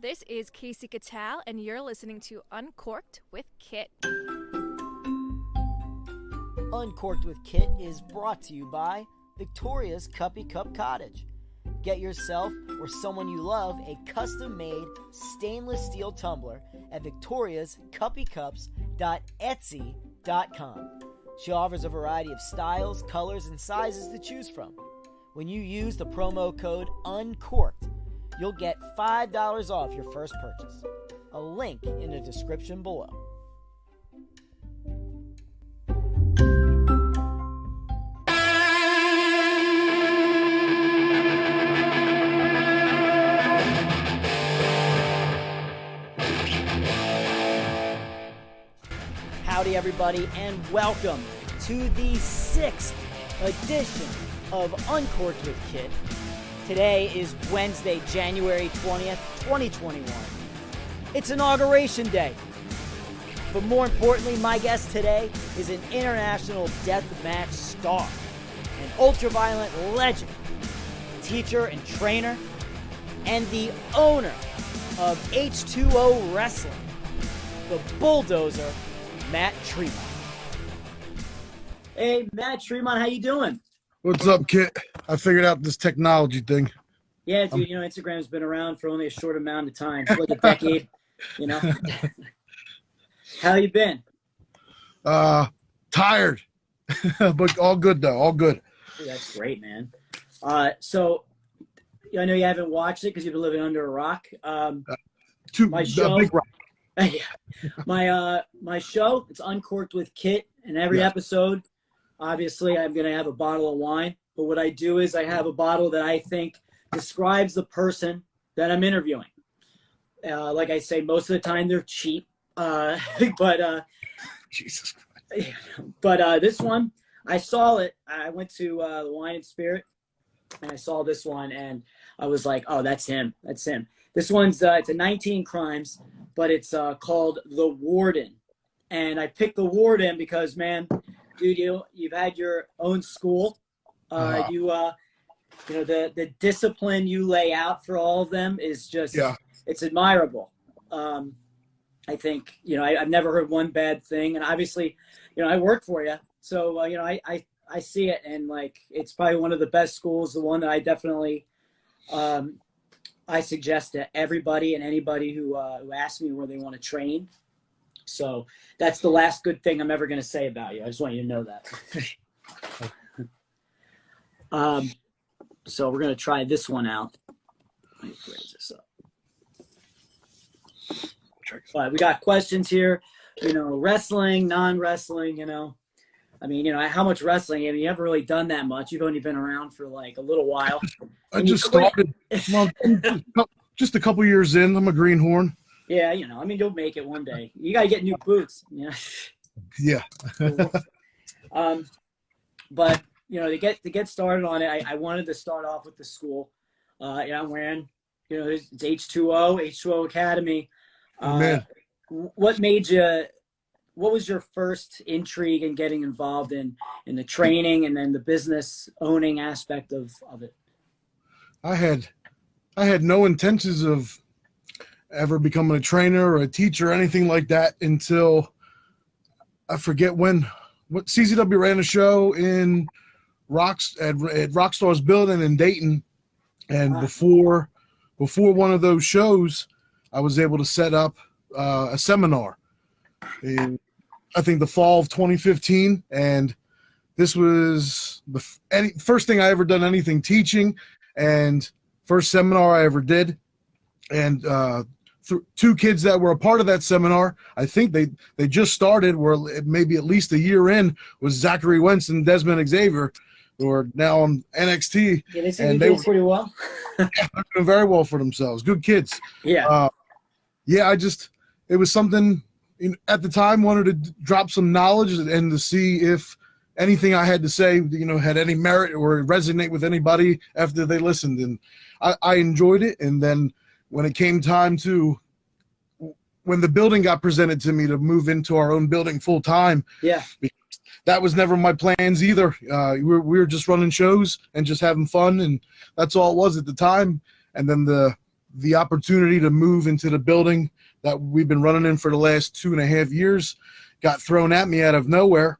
This is Casey Catal, and you're listening to Uncorked with Kit. Uncorked with Kit is brought to you by Victoria's Cuppy Cup Cottage. Get yourself or someone you love a custom-made stainless steel tumbler at victoriascuppycups.etsy.com. She offers a variety of styles, colors, and sizes to choose from. When you use the promo code UNCORKED, you'll get $5 off your first purchase. A link in the description below. Howdy everybody, and welcome to the 6th edition of Uncorked with Kit. Today is Wednesday, January 20th, 2021. It's Inauguration Day. But more importantly, my guest today is an international deathmatch star, an ultraviolent legend, teacher and trainer, and the owner of H2O Wrestling, the Bulldozer, Matt Tremont. Hey, Matt Tremont, how you doing? What's up, Kit? I figured out this technology thing. Yeah, dude, Instagram's been around for only a short amount of time, like a decade, How you been? Tired, but all good, though, all good. Dude, that's great, man. So, I know you haven't watched it because you've been living under a rock. My show, big rock. my show, it's Uncorked with Kit, and every episode, obviously, I'm going to have a bottle of wine. But what I do is I have a bottle that I think describes the person that I'm interviewing. Like I say, most of the time they're cheap. Jesus Christ. But this one, I saw it. I went to the Wine and Spirit, and I saw this one, and I was like, oh, that's him. That's him. This one's, it's a 19 Crimes, but it's called The Warden. And I picked The Warden because, man, dude, you've had your own school. The discipline you lay out for all of them is just, it's admirable. I think, I've never heard one bad thing. And obviously, I work for you. So, I see it. And, it's probably one of the best schools, the one that I definitely I suggest to everybody and anybody who asks me where they want to train. So that's the last good thing I'm ever going to say about you. I just want you to know that. So we're going to try this one out. Let me raise this up. We got questions here, wrestling, non-wrestling, how much wrestling? I mean, you haven't really done that much. You've only been around for a little while. I just started, just a couple years in. I'm a greenhorn. Yeah, you'll make it one day. You got to get new boots. Yeah. But to get started on it, I wanted to start off with the school. I'm wearing, it's H2O Academy. Man. What was your first intrigue in getting involved in the training and then the business owning aspect of it? I had no intentions of ever becoming a trainer or a teacher or anything like that until I forget what CZW ran a show in at Rockstar's building in Dayton, and before one of those shows, I was able to set up a seminar in, I think, the fall of 2015, and this was the first thing I ever done anything teaching, and first seminar I ever did, and two kids that were a part of that seminar, I think they just started, were maybe at least a year in, was Zachary Wentz and Desmond Xavier, who are now on NXT. Yeah, they seem to do pretty well. Yeah, they're doing very well for themselves. Good kids. Yeah. It was something, at the time, wanted to drop some knowledge and to see if anything I had to say, had any merit or resonate with anybody after they listened. And I enjoyed it. And then when it came time when the building got presented to me to move into our own building full time, that was never my plans either. We were just running shows and just having fun, and that's all it was at the time. And then the the opportunity to move into the building that we've been running in for the last 2.5 years got thrown at me out of nowhere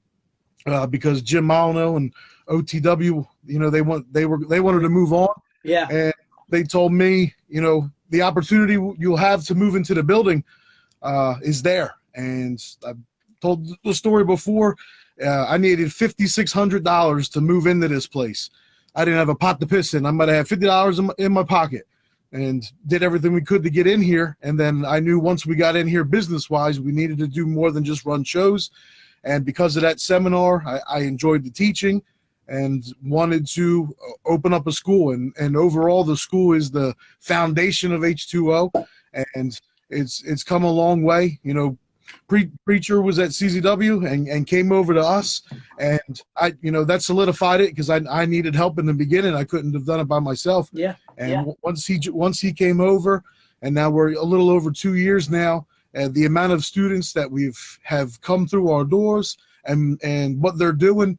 because Jim Molyneux and OTW, they wanted to move on. Yeah. And they told me, the opportunity you'll have to move into the building is there. And I told the story before. I needed $5,600 to move into this place. I didn't have a pot to piss in. I might have had $50 in my pocket, and did everything we could to get in here. And then I knew once we got in here business-wise, we needed to do more than just run shows. And because of that seminar, I enjoyed the teaching and wanted to open up a school. And overall, the school is the foundation of H2O, and it's come a long way. Preacher was at CZW and came over to us, and that solidified it because I needed help in the beginning. I couldn't have done it by myself. Yeah. And once he came over, and now we're a little over 2 years now, the amount of students that have come through our doors and what they're doing,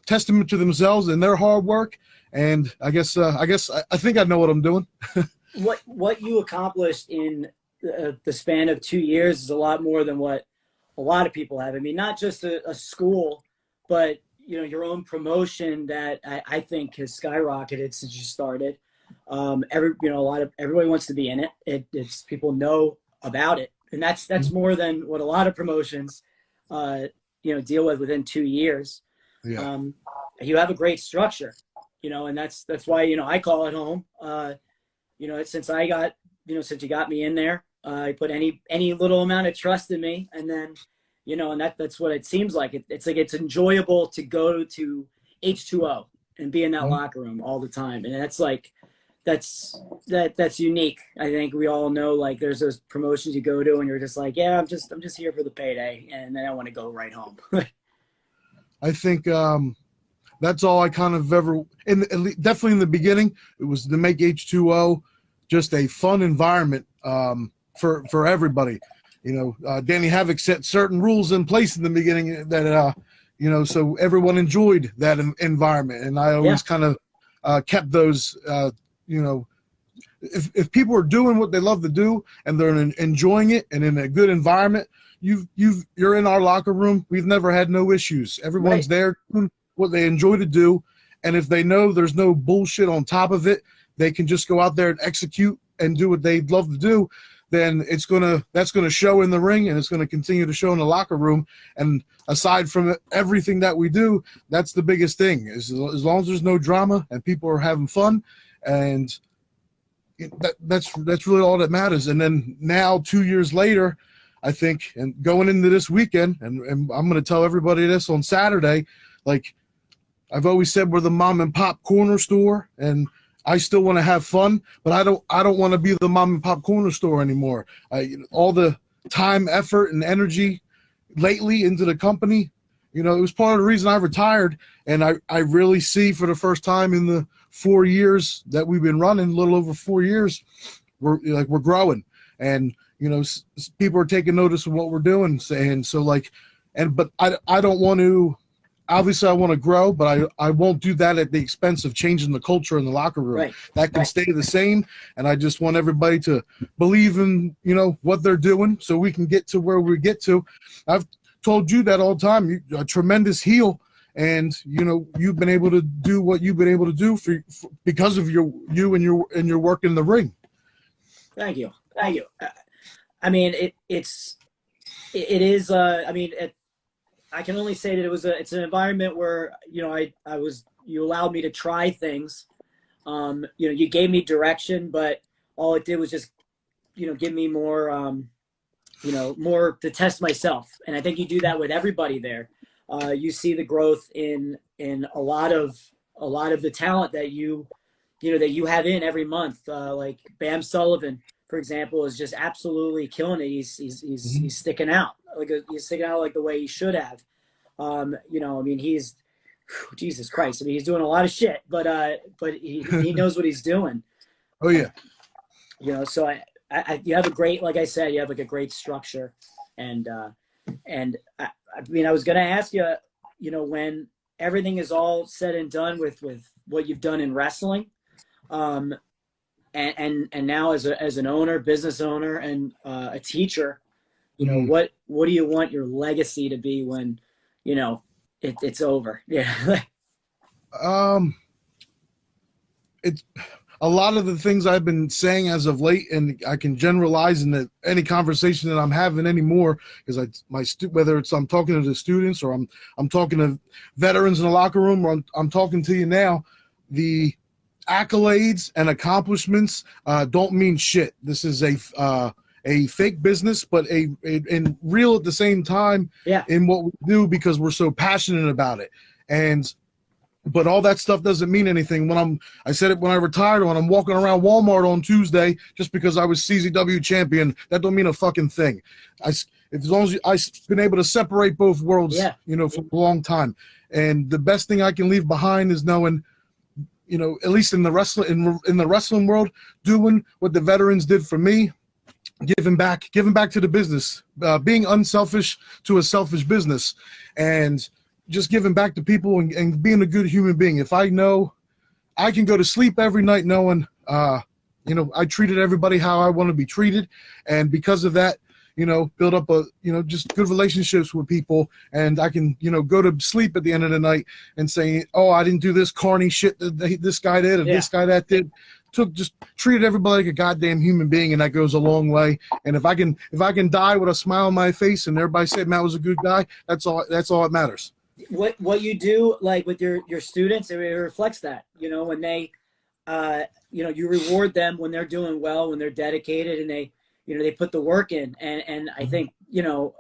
testament to themselves and their hard work. And I think I know what I'm doing. What you accomplished in the span of 2 years is a lot more than what a lot of people have. I mean, not just a school, but your own promotion that I think has skyrocketed since you started. Everybody wants to be in it. It's people know about it, and that's more than what a lot of promotions deal with within 2 years. Yeah. You have a great structure, and that's why I call it home. Since you got me in there, I put any little amount of trust in me, and then and that's what it seems like. It's like it's enjoyable to go to H2O and be in that locker room all the time, and that's unique. I think we all know, like, there's those promotions you go to and you're just like, yeah, I'm just here for the payday, and then I want to go right home. I think that's all I kind of ever definitely in the beginning, it was to make H2O just a fun environment for everybody. Danny Havoc set certain rules in place in the beginning that so everyone enjoyed that environment, and I always kind of kept those. If people are doing what they love to do and they're enjoying it and in a good environment, you're in our locker room. We've never had no issues. Everyone's there doing what they enjoy to do, and if they know there's no bullshit on top of it, they can just go out there and execute and do what they love to do. Then that's gonna show in the ring, and it's gonna continue to show in the locker room. And aside from everything that we do, that's the biggest thing. As long as there's no drama and people are having fun, and that's really all that matters. And then now, 2 years later, I think, and going into this weekend, and I'm going to tell everybody this on Saturday, like I've always said, we're the mom and pop corner store, and I still want to have fun, but I don't want to be the mom and pop corner store anymore. All the time, effort, and energy lately into the company, it was part of the reason I retired. And I really see, for the first time in the 4 years that we've been running, a little over 4 years, we're growing, and people are taking notice of what we're doing. And so, but I don't want to. Obviously, I want to grow, but I won't do that at the expense of changing the culture in the locker room. Right. That can stay the same, and I just want everybody to believe in what they're doing, so we can get to where we get to. I've told you that all the time. You're a tremendous heel, and you've been able to do what you've been able to do because of you and your work in the ring. Thank you. I mean, it is. I can only say that it's an environment where, you allowed me to try things. You gave me direction, but all it did was just, give me more, more to test myself. And I think you do that with everybody there. You see the growth in a lot of the talent that you have in every month. Like Bam Sullivan, for example, is just absolutely killing it. He's sticking out. He's sticking out like the way he should have. He's Jesus Christ. I mean, he's doing a lot of shit, but he knows what he's doing. Oh yeah. So you have a great, like I said, you have like a great structure, and I was going to ask you, when everything is all said and done with what you've done in wrestling, and now as an owner, business owner, and a teacher, you know, Mhm. what do you want your legacy to be when, you know, it's over? Yeah. Um, it's a lot of the things I've been saying as of late, and I can generalize in any conversation that I'm having anymore, because whether it's I'm talking to the students or I'm talking to veterans in the locker room, or I'm talking to you now, the accolades and accomplishments don't mean shit. This is a fake business, but and real at the same time Yeah. in what we do, because we're so passionate about it. But all that stuff doesn't mean anything I said it when I retired, when I'm walking around Walmart on Tuesday just because I was CZW champion. That don't mean a fucking thing. As long as I've been able to separate both worlds, Yeah. you know, for a long time. And the best thing I can leave behind is knowing, you know, at least in the wrestling world, doing what the veterans did for me, giving back to the business, being unselfish to a selfish business, and just giving back to people and being a good human being. If I know I can go to sleep every night knowing, you know, I treated everybody how I want to be treated, and because of that, you know, build up just good relationships with people, and I can, you know, go to sleep at the end of the night and say, oh, I didn't do this corny shit that this guy did, or this guy that did. Just treated everybody like a goddamn human being, and that goes a long way. And if I can die with a smile on my face and everybody said Matt was a good guy, that's all that matters. What you do, like with your students, it reflects that, you know, when they you know, you reward them when they're doing well, when they're dedicated, and they, you know, they put the work in. And I think, you know,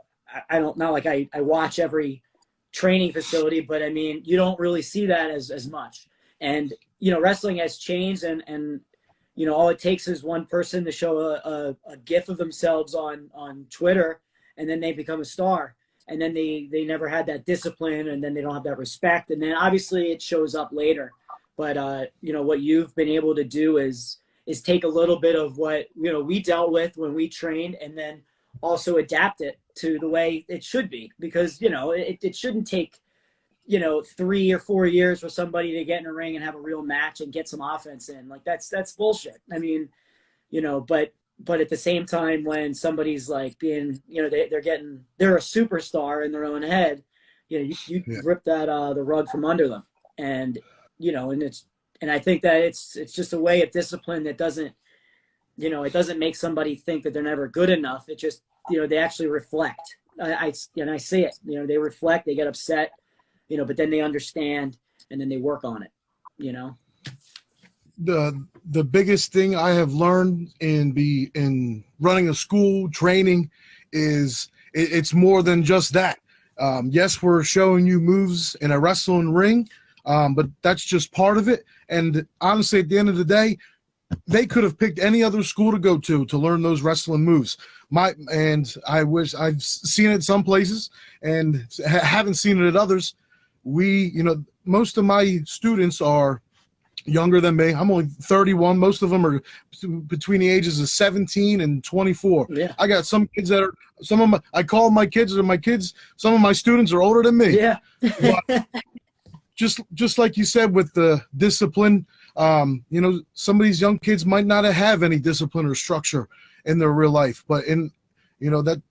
I don't, not like I watch every training facility, but I mean, you don't really see that as much. And, you know, wrestling has changed, and you know, all it takes is one person to show a gif of themselves on Twitter, and then they become a star. And then they never had that discipline, and then they don't have that respect. And then obviously it shows up later. But, you know, what you've been able to do is take a little bit of what, you know, we dealt with when we trained, and then also adapt it to the way it should be. Because, you know, it shouldn't take, you know, 3 or 4 years for somebody to get in a ring and have a real match and get some offense in. Like, that's bullshit. I mean, you know, but at the same time, when somebody's like being, you know, they're a superstar in their own head, you know, you rip that the rug from under them. And, you know, and I think that it's just a way of discipline that doesn't, you know, it doesn't make somebody think that they're never good enough. It just, you know, they actually reflect. I see it, you know, they reflect, they get upset, you know, but then they understand, and then they work on it, you know. The biggest thing I have learned in running a school, training, is it's more than just that. Yes, we're showing you moves in a wrestling ring, but that's just part of it. And honestly, at the end of the day, they could have picked any other school to go to learn those wrestling moves. And I wish I've seen it some places and haven't seen it at others. You know, most of my students are younger than me. I'm only 31. Most of them are between the ages of 17 and 24. Yeah. I got some kids that are, I call my kids, or my kids, some of my students are older than me. Yeah. But just like you said with the discipline, you know, some of these young kids might not have any discipline or structure in their real life, but you know, that,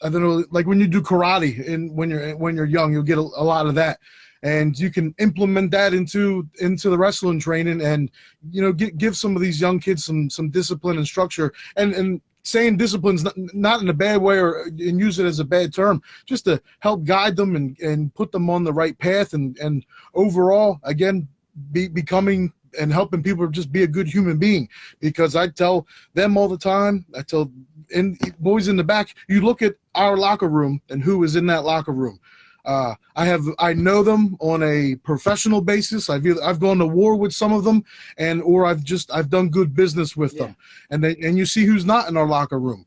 I don't know, like when you do karate and when you're young, you'll get a lot of that. And you can implement that into the wrestling training, and, you know, give some of these young kids some discipline and structure. And saying discipline's not in a bad way and use it as a bad term, just to help guide them and put them on the right path, and overall, again, becoming and helping people just be a good human being. Because I tell them all the time, boys in the back, you look at our locker room and who is in that locker room. I know them on a professional basis. I've gone to war with some of them, or I've done good business with them, and you see who's not in our locker room.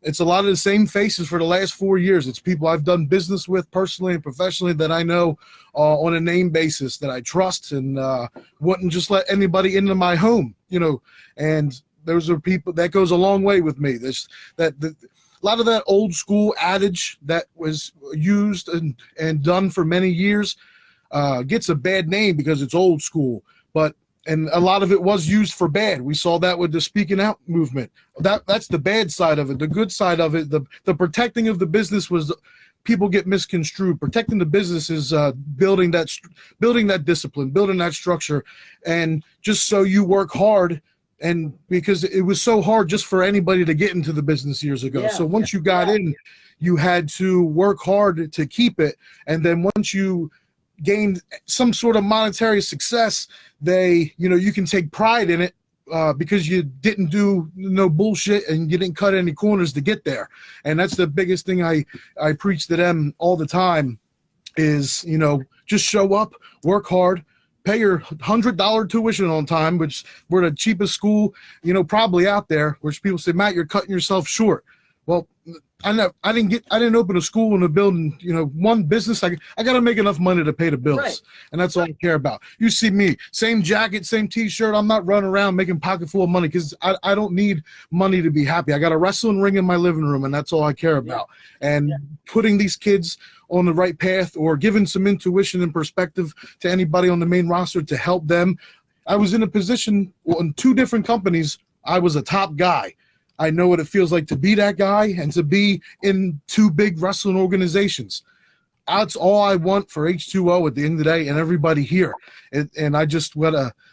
It's a lot of the same faces for the last 4 years. It's people I've done business with personally and professionally that I know on a name basis, that I trust, and wouldn't just let anybody into my home, you know. And those are people that goes a long way with me. A lot of that old school adage that was used and done for many years gets a bad name because it's old school. But and a lot of it was used for bad. We saw that with the speaking out movement. That's the bad side of it. The good side of it, the protecting of the business was people get misconstrued. Protecting the business is building that discipline, building that structure, and just so you work hard. And because it was so hard just for anybody to get into the business years ago. So once you got in, you had to work hard to keep it. And then once you gained some sort of monetary success, you can take pride in it because you didn't do no bullshit and you didn't cut any corners to get there. And that's the biggest thing I preach to them all the time is, just show up, work hard, pay your $100 tuition on time, which we're the cheapest school, probably out there, which people say, Matt, you're cutting yourself short. Well, I didn't open a school and a building, one business. I got to make enough money to pay the bills. Right. And that's all I care about. You see me, same jacket, same t-shirt. I'm not running around making pocket full of money because I don't need money to be happy. I got a wrestling ring in my living room, and that's all I care about. And putting these kids on the right path or giving some intuition and perspective to anybody on the main roster to help them. I was in a position in 2 different companies. I was a top guy. I know what it feels like to be that guy and to be in 2 big wrestling organizations. That's all I want for H2O at the end of the day and everybody here. And I just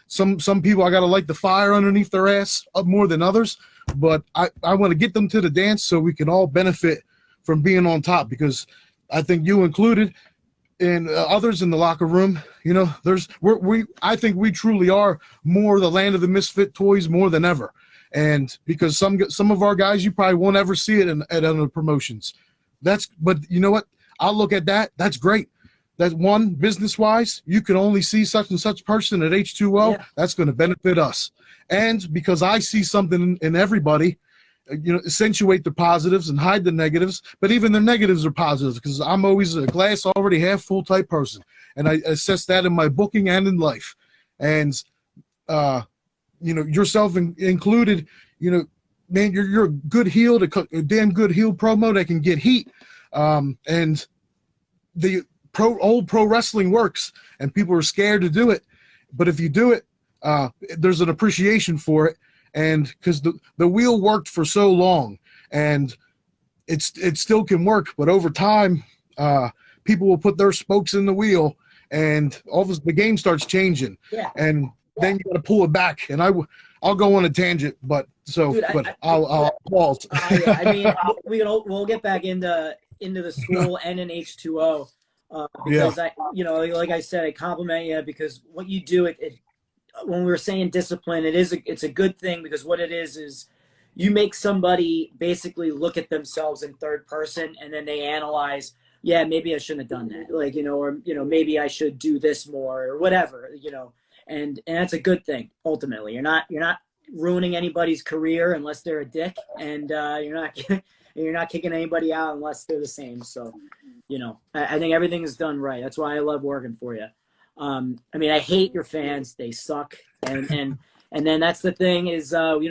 some people I got to light the fire underneath their ass up more than others, but I want to get them to the dance so we can all benefit from being on top, because I think you included and others in the locker room, I think we truly are more the land of the misfit toys more than ever. And because some of our guys, you probably won't ever see it at other promotions. But you know what? I'll look at that. That's great. That one, business-wise, you can only see such and such person at H2O. Yeah. That's going to benefit us. And because I see something in everybody, accentuate the positives and hide the negatives. But even the negatives are positives because I'm always a glass already half full type person. And I assess that in my booking and in life. And, yourself included, man, you're a good heel, a damn good heel promo that can get heat. And the old pro wrestling works and people are scared to do it. But if you do it, there's an appreciation for it. And because the wheel worked for so long and it still can work, but over time, people will put their spokes in the wheel and all this, the game starts changing. Yeah. And then you got to pull it back. And I'll go on a tangent, but I'll pause. We'll get back into the school and in H2O because like I said, I compliment you because what you do when we were saying discipline, it's a good thing because what it is you make somebody basically look at themselves in third person and then they analyze, maybe I shouldn't have done that. Or maybe I should do this more or whatever, and that's a good thing. Ultimately, you're not ruining anybody's career unless they're a dick, and you're not kicking anybody out unless they're the same. So, I think everything is done right. That's why I love working for you. I hate your fans. They suck. And then that's the thing is, we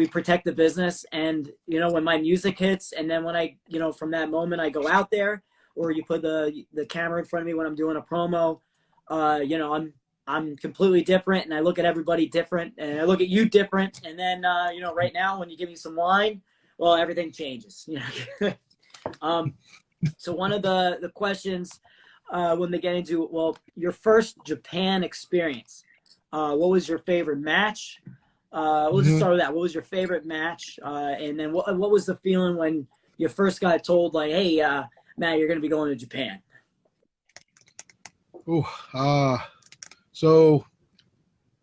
protect the business. And, when my music hits and then when I, from that moment I go out there or you put the camera in front of me when I'm doing a promo, I'm completely different and I look at everybody different and I look at you different. And then, right now when you give me some wine, well, everything changes. So one of the questions, when they get into, your first Japan experience, what was your favorite match? We'll just start with that. What was your favorite match? And then what was the feeling when you first got told, like, hey, Matt, you're going to be going to Japan? So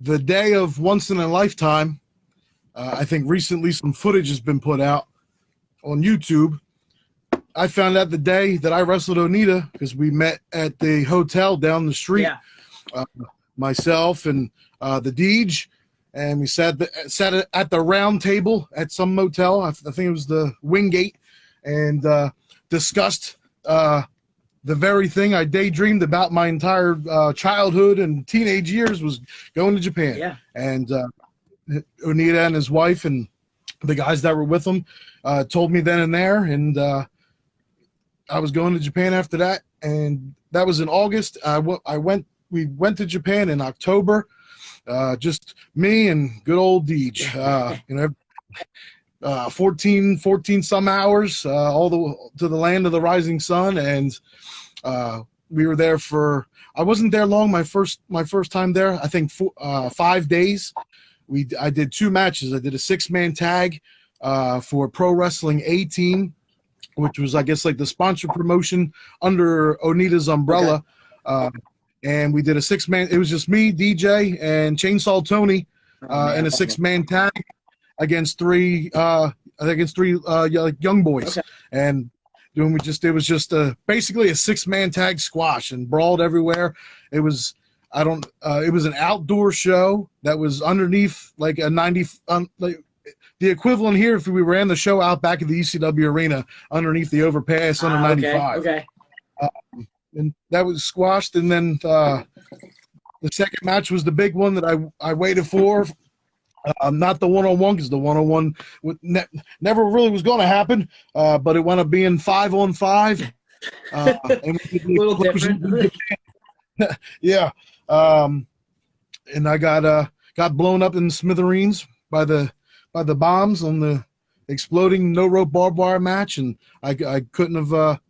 the day of once in a lifetime, I think recently some footage has been put out on YouTube. I found out the day that I wrestled Onita because we met at the hotel down the street, myself and the Deej, and we sat at the round table at some motel. I think it was the Wingate, and discussed the very thing I daydreamed about my entire childhood and teenage years was going to Japan. Yeah. And Onita and his wife and the guys that were with him told me then and there, and I was going to Japan after that, and that was in August. I went we went to Japan in October. Just me and good old Deej. 14 some hours, all to the land of the rising sun, and we were there for. I wasn't there long. My first time there, I think 5 days. I did 2 matches. I did a 6-man tag for Pro Wrestling A Team, which was, I guess, like the sponsor promotion under Onita's umbrella. Okay. And we did a 6-man. It was just me, DJ, and Chainsaw Tony, and a 6-man tag against three young boys. Okay. And it was just basically a 6-man tag squash and brawled everywhere. It was it was an outdoor show that was underneath like a 90 like the equivalent here if we ran the show out back at the ECW arena underneath the overpass under 95. Okay. And that was squashed, and then the second match was the big one that I waited for. Not the one-on-one, because the one-on-one never really was going to happen, but it wound up being 5-on-5. And a little different. Yeah. And I got blown up in smithereens by the bombs on the exploding no rope barbed wire match, and I couldn't have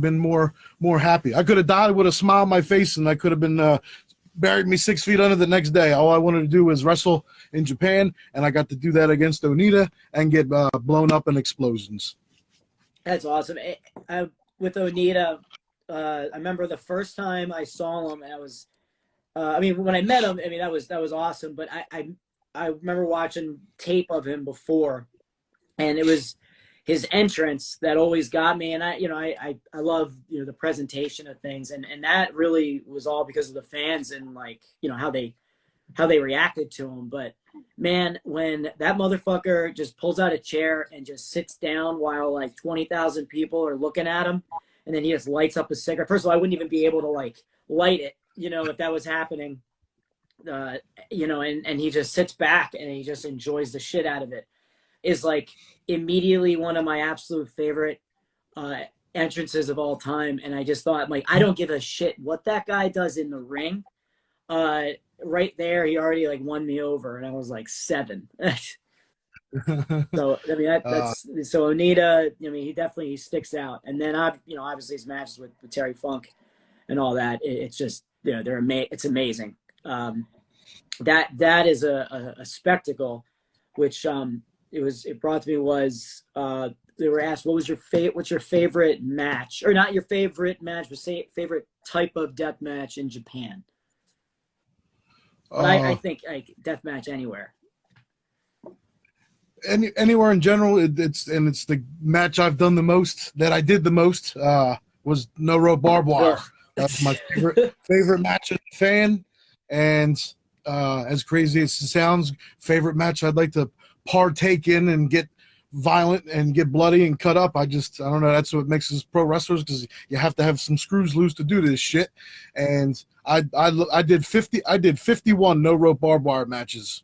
been more happy. I could have died with a smile on my face, and I could have been buried me 6 feet under the next day. All I wanted to do was wrestle in Japan, and I got to do that against Onita and get blown up in explosions. That's awesome. With Onita, I remember the first time I saw him, and I was, when I met him, that was awesome. But I remember watching tape of him before, and it was his entrance that always got me. And I love, the presentation of things, and that really was all because of the fans and how they reacted to him. But man, when that motherfucker just pulls out a chair and just sits down while like 20,000 people are looking at him, and then he just lights up a cigarette. First of all, I wouldn't even be able to light it, if that was happening, and he just sits back and he just enjoys the shit out of it, is like immediately one of my absolute favorite entrances of all time. And I just thought, I don't give a shit what that guy does in the ring. Right there, he already won me over, and I was 7. So that's so Onita. He sticks out. And then obviously his matches with Terry Funk and all that. It's just it's amazing. That is a spectacle, which it brought to me was they were asked what's your favorite match, or not your favorite match, but say favorite type of death match in Japan. But I think death match anywhere. Anywhere in general, it's the match I've done the most, that I did the most, was no rope barbed wire. That's my favorite match as a fan, and as crazy as it sounds, favorite match I'd like to partake in and get violent and get bloody and cut up. I don't know. That's what makes us pro wrestlers, because you have to have some screws loose to do this shit. And I did 51 no rope barbed wire matches.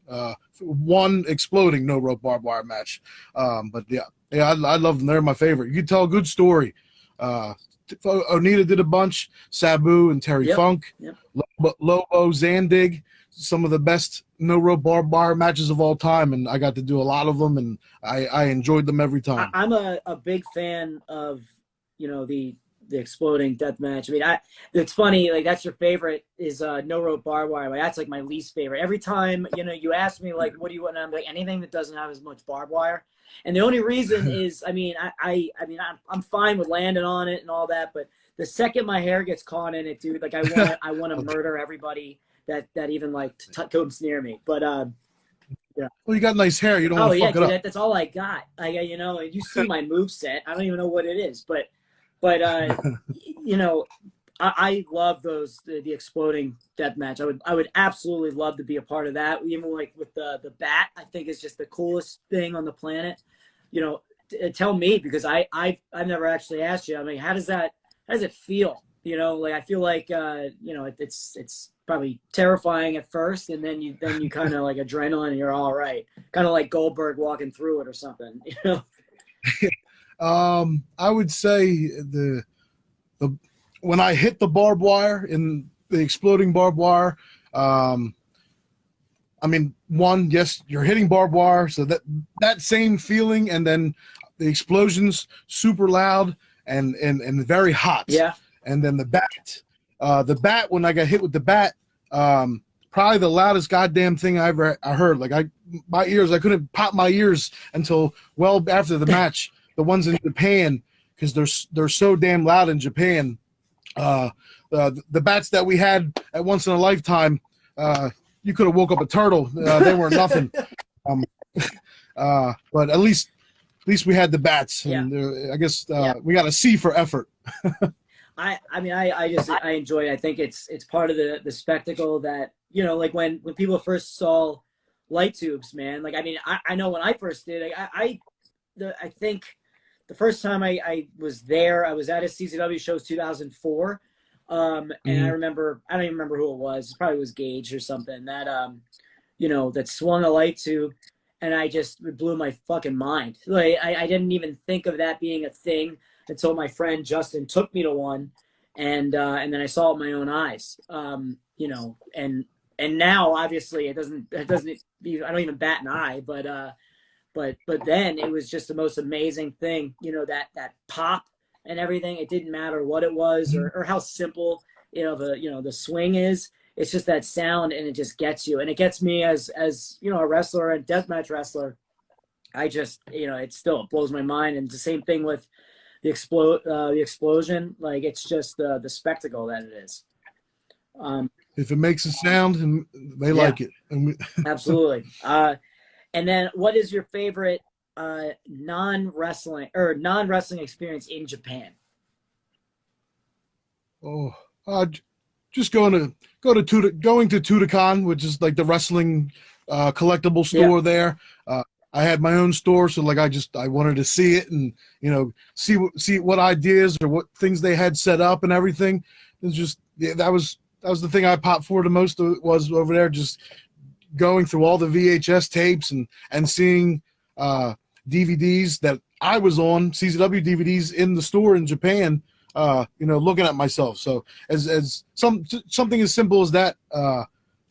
One exploding no rope barbed wire match. But yeah, I love them. They're my favorite. You can tell a good story. Onita did a bunch. Sabu and Terry Funk. Yep. Lobo, Zandig. Some of the best no rope barbed wire matches of all time, and I got to do a lot of them, and I enjoyed them every time. I'm a big fan of the exploding death match. It's funny, that's your favorite is no rope barbed wire. That's my least favorite. Every time you ask me what do you want, and I'm anything that doesn't have as much barbed wire. And the only reason is I'm fine with landing on it and all that, but the second my hair gets caught in it, dude, I want to murder everybody that even comes near me. But yeah. Well, you got nice hair. You don't want to fuck it up. That's all I got. You see my moveset. I don't even know what it is, but I love the exploding death match. I would absolutely love to be a part of that. Even with the bat, I think is just the coolest thing on the planet. Tell me, because I've never actually asked you. How does it feel? I feel it's probably terrifying at first, and then you kind of adrenaline, and you're all right. Kind of like Goldberg walking through it or something. I would say the when I hit the barbed wire in exploding barbed wire. I mean, yes, you're hitting barbed wire, so that same feeling, and then the explosions, super loud and very hot. Yeah. And then the bat, when I got hit with the bat, probably the loudest goddamn thing I heard. Like my ears, I couldn't pop my ears until well after the match. The ones in Japan, because they're so damn loud in Japan. The bats that we had at once in a lifetime, you could have woke up a turtle. They were nothing. But at least we had the bats, and I guess we got a C for effort. I mean, I enjoy it. I think it's part of the spectacle that, you know, like when people first saw light tubes, man. Like, I mean, I know when I first did, I think the first time I was there, I was at a CCW show, 2004. And I remember, I don't even remember who it was. It probably was Gage or something that, you know, that swung a light tube, and it blew my fucking mind. Like, I didn't even think of that being a thing until my friend Justin took me to one, and then I saw it with my own eyes. You know, and now obviously I don't even bat an eye, but then it was just the most amazing thing, you know, that pop and everything. It didn't matter what it was or how simple, you know, the swing is. It's just that sound, and it just gets you. And it gets me as you know, a wrestler and deathmatch wrestler. I just, you know, it still blows my mind. And the same thing with the explosion. Like, it's just the spectacle that it is. If it makes a sound, and they like it. Absolutely. And then what is your favorite non-wrestling experience in Japan? Just going to Tudakan, which is like the wrestling collectible store there. I had my own store, so like I wanted to see it, and, you know, see what ideas or what things they had set up and everything. It's just that was the thing I popped for the most was over there, just going through all the VHS tapes and seeing DVDs that I was on, CZW DVDs in the store in Japan, you know, looking at myself. So as something as simple as that,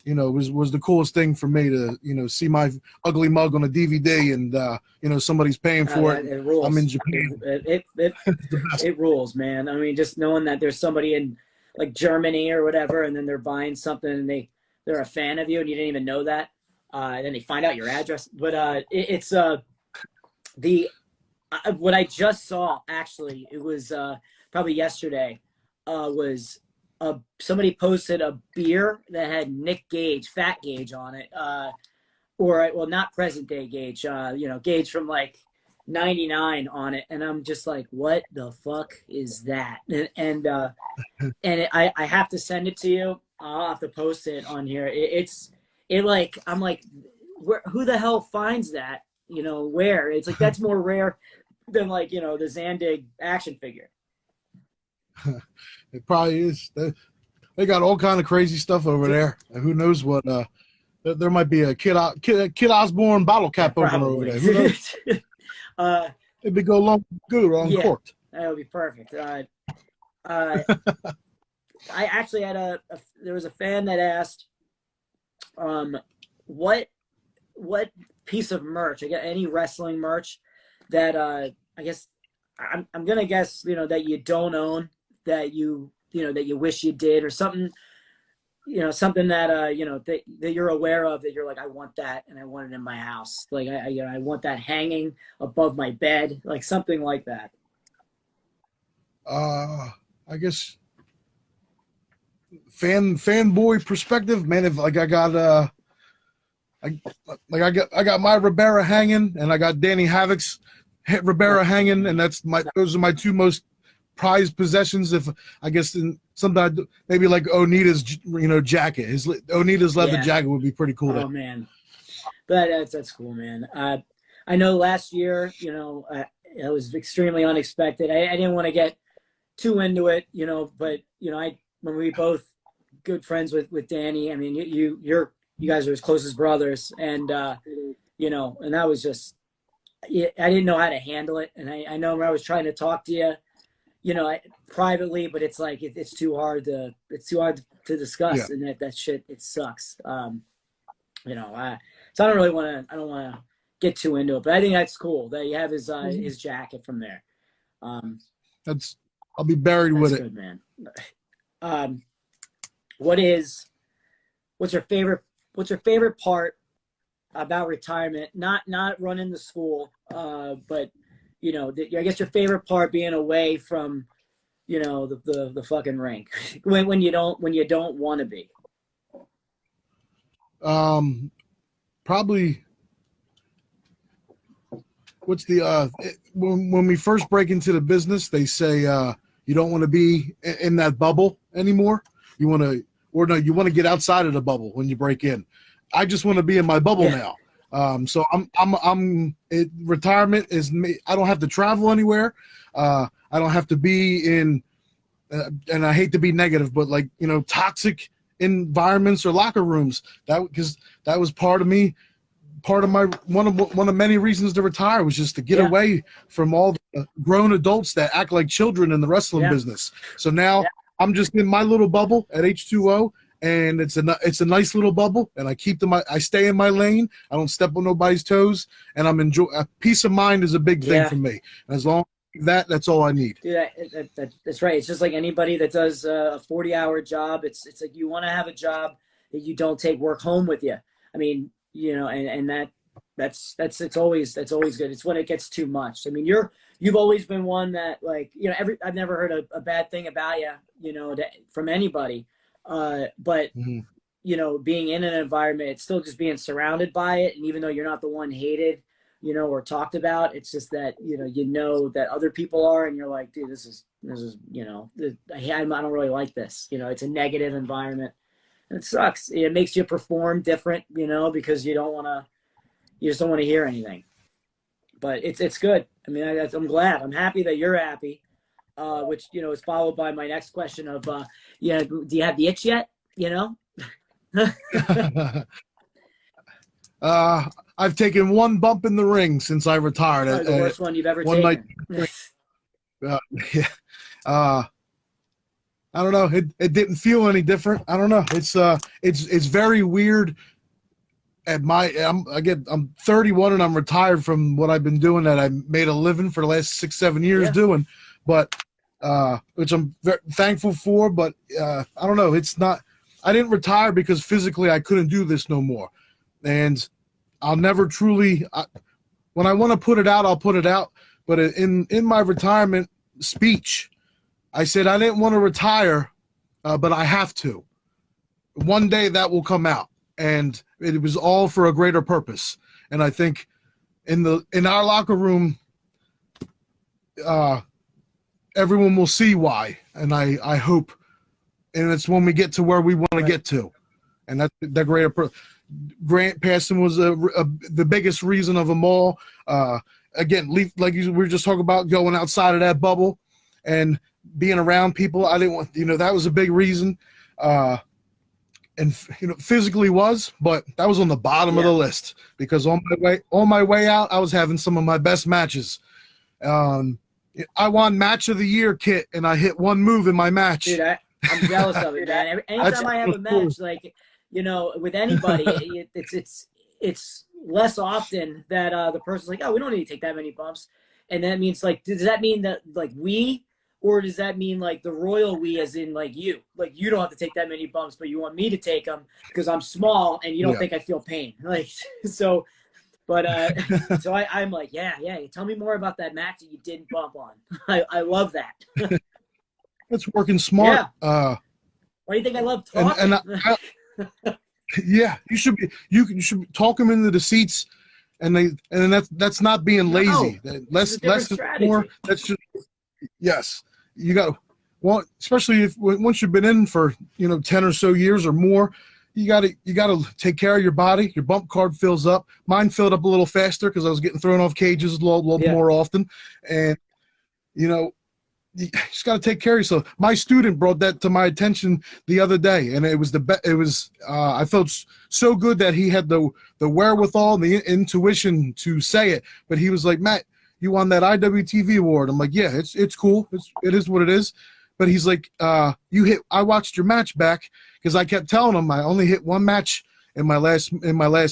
you know, was the coolest thing for me to, you know, see my ugly mug on a DVD, and you know, somebody's paying for it. It rules. I'm in Japan. It rules, man. I mean, just knowing that there's somebody in like Germany or whatever, and then they're buying something, and they're a fan of you, and you didn't even know that. And then they find out your address. But it's what I just saw, actually, it was probably yesterday, was somebody posted a beer that had Nick Gage, Fat Gage on it, well, not present day Gage, you know, Gage from like 99 on it, and I'm just like, what the fuck is that? And I have to send it to you. I'll have to post it on here. I'm like, who the hell finds that? You know, where? It's like, that's more rare than, like, you know, the Zandig action figure. It probably is. They got all kind of crazy stuff over there. And who knows what? There might be a Kid Osborne bottle cap opener over there. Who knows? It'd be good Uncorked. That would be perfect. I actually had there was a fan that asked, what piece of merch, I got any wrestling merch that I guess I'm gonna guess, you know, that you don't own, that you know, that you wish you did, or something, you know, something that you know, that you're aware of, that you're like, I want that, and I want it in my house. Like, I want that hanging above my bed, like something like that. I guess fanboy perspective, man. If like I got I got my Ribera hanging, and I got Danny Havoc's Ribera hanging, and those are my two most prized possessions. If I guess something maybe like Onita's, you know, jacket, Onita's leather jacket would be pretty cool. Oh man, that's cool, man. I know last year, you know, it was extremely unexpected. I didn't want to get too into it, you know, but you know, when we both good friends with Danny, I mean, you guys are as close as brothers, and you know, and that was just, I didn't know how to handle it, and I know when I was trying to talk to you, privately, but it's like it's too hard to discuss, and that shit, it sucks. So I don't want to get too into it, but I think that's cool that you have his jacket from there. I'll be buried with it. That's good, man. What's your favorite part about retirement? Not running the school, but I guess your favorite part being away from, the fucking rink when you don't want to be. Probably. What's the when we first break into the business, they say you don't want to be in that bubble anymore. You want to get outside of the bubble when you break in. I just want to be in my bubble now. So retirement is me. I don't have to travel anywhere. I don't have to be in, and I hate to be negative, but toxic environments or locker rooms. Because that was part of me. Part of my one of many reasons to retire was just to get away from all the grown adults that act like children in the wrestling business. So now I'm just in my little bubble at H2O, and it's a nice little bubble, and I stay in my lane. I don't step on nobody's toes, and peace of mind is a big thing for me. And as long as that's all I need. Dude, that's right. It's just like anybody that does a 40-hour job. It's like you want to have a job that you don't take work home with you. I mean, and that's always good. It's when it gets too much. I mean, you've always been one that I've never heard a bad thing about you, from anybody. But being in an environment, it's still just being surrounded by it. And even though you're not the one hated, or talked about, it's just that, that other people are, and you're like, dude, this is, I don't really like this. It's a negative environment. It sucks. It makes you perform different, because you just don't want to hear anything. But it's good. I mean, I'm glad. I'm happy that you're happy. Which is followed by my next question of, do you have the itch yet? I've taken one bump in the ring since I retired. That's the worst one you've ever taken. I don't know. It didn't feel any different. I don't know. It's very weird. I'm 31 and I'm retired from what I've been doing that I made a living for the last 6-7 years doing, but which I'm very thankful for. But I don't know. It's not. I didn't retire because physically I couldn't do this no more, and I'll never truly. When I want to put it out, I'll put it out. But in my retirement speech, I said I didn't want to retire, but I have to. One day that will come out, and it was all for a greater purpose. And I think in our locker room, everyone will see why, and I hope. And it's when we get to where we want to get to, and that's the greater purpose. Grant passing was the biggest reason of them all. Again, we were just talking about going outside of that bubble and being around people. I didn't want, that was a big reason. And physically was, but that was on the bottom of the list, because on my way out, I was having some of my best matches. I won match of the year kit, and I hit one move in my match. Dude, I'm jealous of it, man. Anytime I have a match, with anybody, it's less often that the person's like, oh, we don't need to take that many bumps. And that means, does that mean that, we, or does that mean, the royal we, as in, you? You don't have to take that many bumps, but you want me to take them because I'm small and you don't think I feel pain. So I'm like, yeah. Tell me more about that match that you didn't bump on. I love that. It's working smart. Yeah. Why do you think I love talking? Yeah, you should talk them into the seats, and that's not being lazy. No, less is more. That's just yes. You got especially once you've been in for 10 or so years or more, you got to take care of your body. Your bump card fills up. Mine filled up a little faster because I was getting thrown off cages a little more often, and you just got to take care of yourself. My student brought that to my attention the other day, and it was I felt so good that he had the wherewithal and the intuition to say it. But he was like, Matt, you won that IWTV award. I'm like, yeah, it's cool. It is what it is. But he's like, I watched your match back because I kept telling him I only hit one match in my last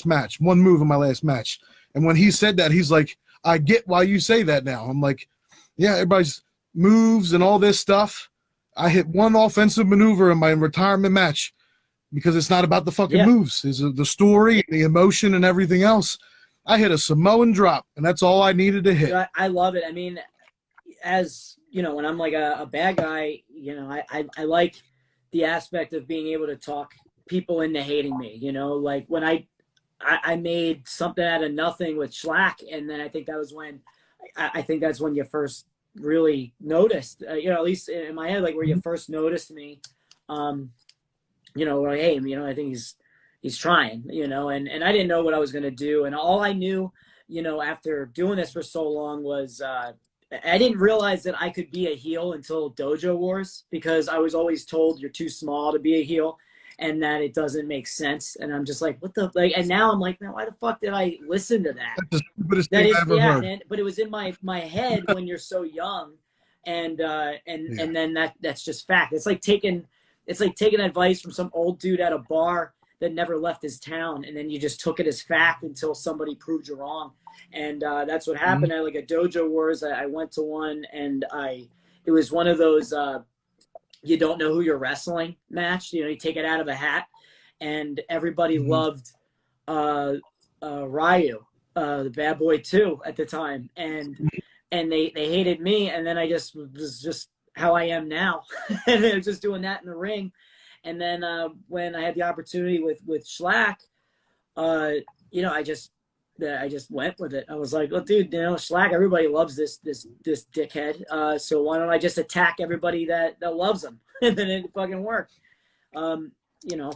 match, one move in my last match. And when he said that, he's like, I get why you say that now. I'm like, yeah, everybody's moves and all this stuff. I hit one offensive maneuver in my retirement match because it's not about the fucking moves. It's the story, the emotion, and everything else. I hit a Samoan drop, and that's all I needed to hit. I love it. I mean, as you know, when I'm like a bad guy, you know, I like the aspect of being able to talk people into hating me. You know, like when I made something out of nothing with Schlack, and then I think that was when I think that's when you first really noticed. You know, at least in my head, like where you first noticed me. You know, like, hey, you know, I think he's trying. You know, and I didn't know what I was gonna do, and all I knew, you know, after doing this for so long was. I didn't realize that I could be a heel until Dojo Wars because I was always told you're too small to be a heel and that it doesn't make sense. And I'm just like, what the, like, and now I'm like, man, why the fuck did I listen to that? That's the stupidest thing I ever heard. But it was in my head when you're so young and then that's just fact. It's like taking advice from some old dude at a bar that never left his town, and then you just took it as fact until somebody proved you wrong. And that's what happened at like a Dojo Wars. I went to one, and it was one of those you don't know who you're wrestling match. You know, you take it out of a hat, and everybody loved Ryu, the Bad Boy 2 at the time, and they hated me, and then I just was just how I am now, and they're just doing that in the ring. And then when I had the opportunity with Schlack, you know, I just went with it. I was like, well, dude, you know, Schlack, everybody loves this dickhead. So why don't I just attack everybody that loves him? And then it fucking worked. You know,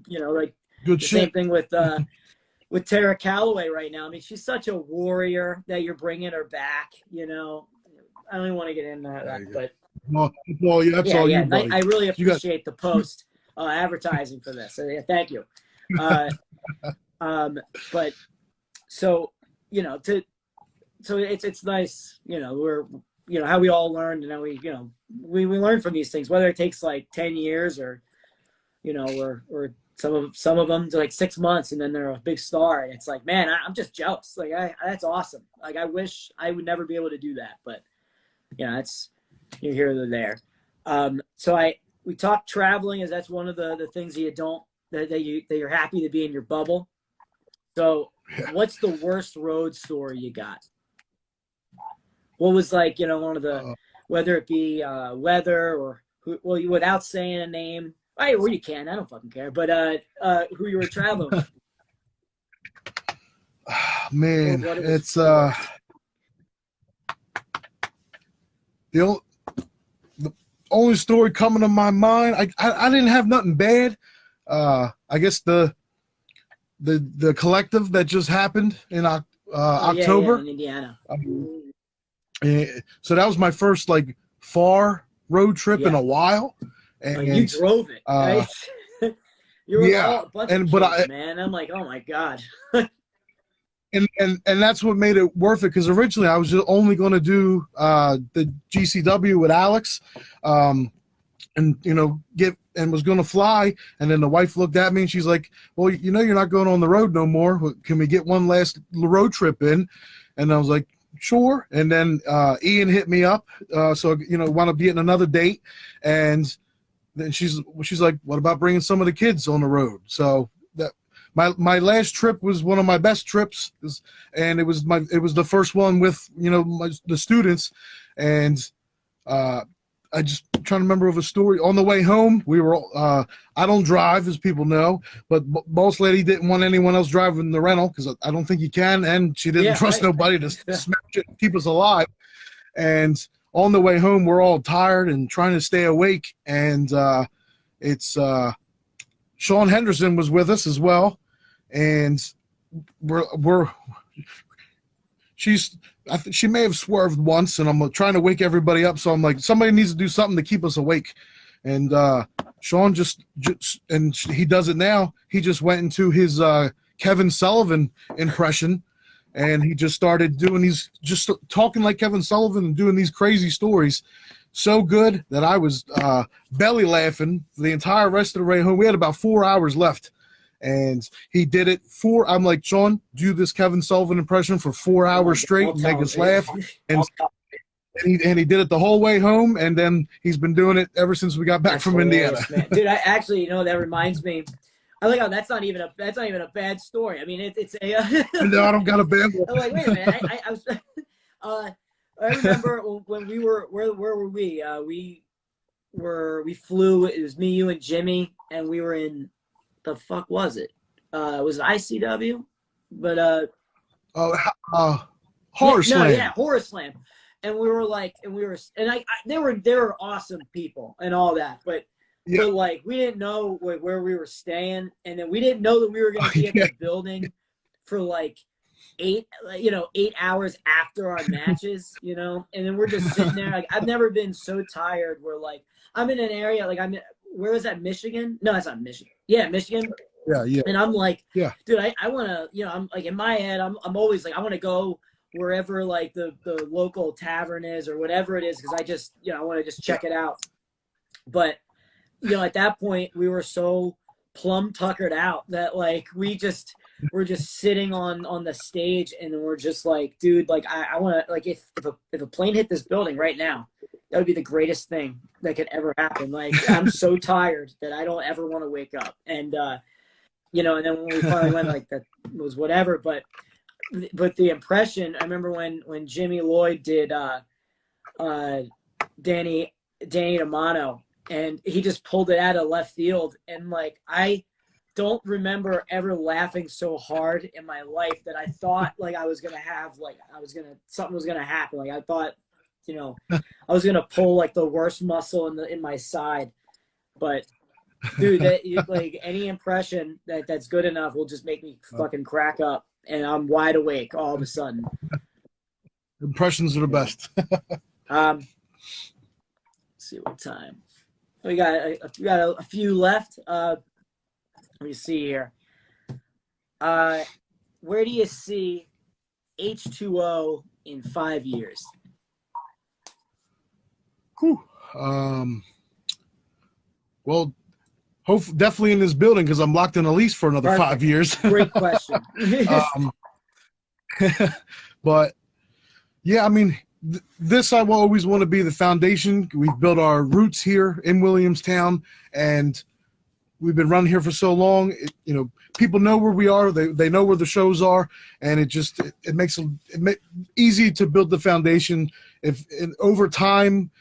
like good the shit. Same thing with Tara Calloway right now. I mean, she's such a warrior that you're bringing her back. You know, I don't even want to get into that, but. Well, that's all you, buddy. I really appreciate the post advertising for this. So, yeah, thank you. But so, you know, so it's nice, you know, we're, you know, how we all learned, and then we, you know, we learn from these things, whether it takes like 10 years or, you know, or some of them to like 6 months, and then they're a big star. And it's like, man, I'm just jealous. Like that's awesome. Like I wish I would never be able to do that, but you know, it's, you're here or there. So we talked traveling, as that's one of the things that you're happy to be in your bubble. So what's the worst road story you got? What was like, you know, one of the, whether it be weather or without saying a name, or you can, I don't fucking care, but who you were traveling with. Man, it's the only story coming to my mind. I didn't have nothing bad. I guess the collective that just happened in October in Indiana. So that was my first like far road trip in a while. And you drove it, right? You were all a bunch of kids, man. I'm like, oh my god. And that's what made it worth it, because originally I was just only going to do the GCW with Alex, and you know was going to fly. And then the wife looked at me and she's like, "Well, you know you're not going on the road no more. Can we get one last road trip in?" And I was like, "Sure." And then Ian hit me up, so you know want to be at another date, and then she's like, "What about bringing some of the kids on the road?" So that. My last trip was one of my best trips, and it was the first one with, you know, the students, and I just trying to remember of a story. On the way home, we were I don't drive, as people know, but boss lady didn't want anyone else driving the rental because I don't think you can, and she didn't trust nobody to smash it and keep us alive. And on the way home, we're all tired and trying to stay awake, and it's Sean Henderson was with us as well. And she may have swerved once, and I'm trying to wake everybody up. So I'm like, somebody needs to do something to keep us awake. And Sean just and he does it now. He just went into his Kevin Sullivan impression, and he just started doing these, just talking like Kevin Sullivan and doing these crazy stories. So good that I was belly laughing the entire rest of the way home. We had about 4 hours left, and he did it I'm like, Sean, do this Kevin Sullivan impression for 4 hours straight and make us laugh. And he did it the whole way home, and then he's been doing it ever since we got back from Indiana. Man. Dude, I actually, that reminds me. I like how that's not even a bad story. I mean, it's a. No, I don't got a bad one. I'm like, wait a minute. I was. I remember when we were. Where were we? We flew. It was me, you, and Jimmy, and we were in. The fuck was it? Was it ICW? But Horror Slam. Yeah, Horror Slam. And we were like, they were awesome people and all that, but like we didn't know where we were staying, and then we didn't know that we were going to be in the building for like 8 hours after our matches, and then we're just sitting there. Like, I've never been so tired. Where like I'm in an area like where is that, Michigan? No, that's not Michigan. Yeah, Michigan. Yeah. And I'm like, dude, I want to, I'm like, in my head, I'm always like, I want to go wherever like the local tavern is or whatever it is, because I just, I want to just check it out. But, at that point we were so plumb tuckered out that like we're just sitting on the stage, and then we're just like, dude, like I want to, like if a plane hit this building right now, that would be the greatest thing that could ever happen. Like, I'm so tired that I don't ever want to wake up. And, and then when we finally went, like, that was whatever. But the impression, I remember when Jimmy Lloyd did Danny D'Amato, and he just pulled it out of left field. And, like, I don't remember ever laughing so hard in my life that I thought, like, I was going to have, like, something was going to happen. Like, I thought, I was going to pull, like, the worst muscle in my side. But, dude, like, any impression that's good enough will just make me fucking crack up. And I'm wide awake all of a sudden. Impressions are the best. Let's see what time. We got a few left. Let me see here. Where do you see H2O in 5 years? Cool. Well, definitely in this building, because I'm locked in a lease for another Perfect. 5 years. Great question. But yeah, I mean, this I will always want to be the foundation. We've built our roots here in Williamstown, and we've been running here for so long. People know where we are. They know where the shows are, and it makes it easy to build the foundation. Over time,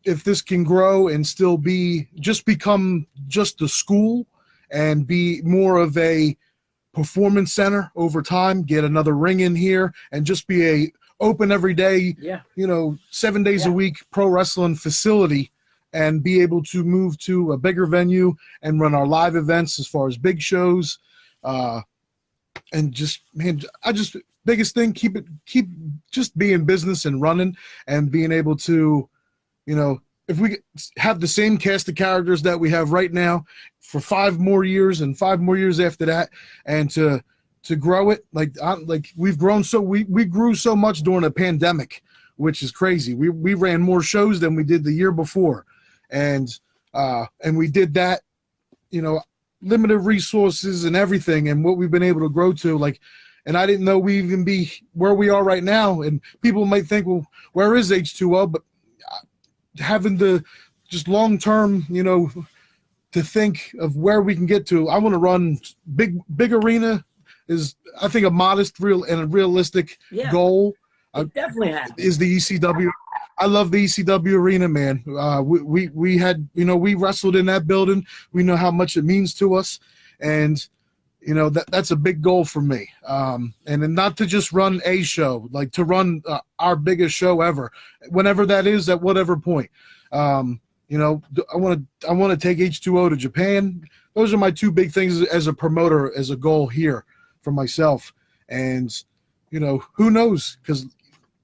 if this can grow and still become just a school and be more of a performance center over time, get another ring in here, and just be a open every day, 7 days a week pro wrestling facility, and be able to move to a bigger venue and run our live events as far as big shows. And just, man, biggest thing, keep just being business and running, and being able to, if we have the same cast of characters that we have right now for 5 more years and 5 more years after that, and to grow it, like we've grown, so we grew so much during a pandemic, which is crazy. We ran more shows than we did the year before, and we did that, limited resources and everything, and what we've been able to grow to, like. And I didn't know we even be where we are right now. And people might think, well, where is H2O? But having the just long term, to think of where we can get to. I want to run big arena is, I think, a modest, realistic goal. Definitely is the ECW. I love the ECW arena, man. We had, we wrestled in that building. We know how much it means to us, and that's a big goal for me. And then not to just run a show, like to run our biggest show ever, whenever that is, at whatever point. I want to take H2O to Japan. Those are my 2 big things as a promoter, as a goal here for myself. And, who knows? Because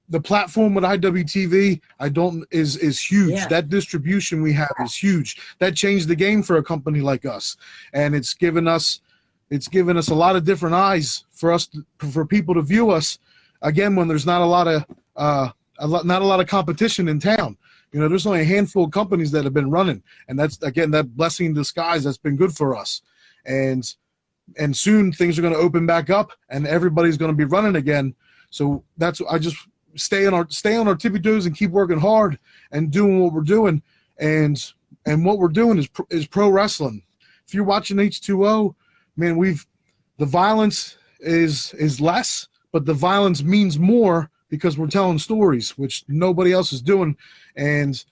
the platform with IWTV, is huge. Yeah. That distribution we have is huge. That changed the game for a company like us. And it's given us, It's given us a lot of different eyes for people to view us. Again, when there's not a lot of competition in town. There's only a handful of companies that have been running, and that's, again, that blessing in disguise that's been good for us. And soon things are going to open back up, and everybody's going to be running again. So I just stay on our tippy toes and keep working hard and doing what we're doing. And what we're doing is pro wrestling. If you're watching H2O, man, the violence is less, but the violence means more because we're telling stories, which nobody else is doing. And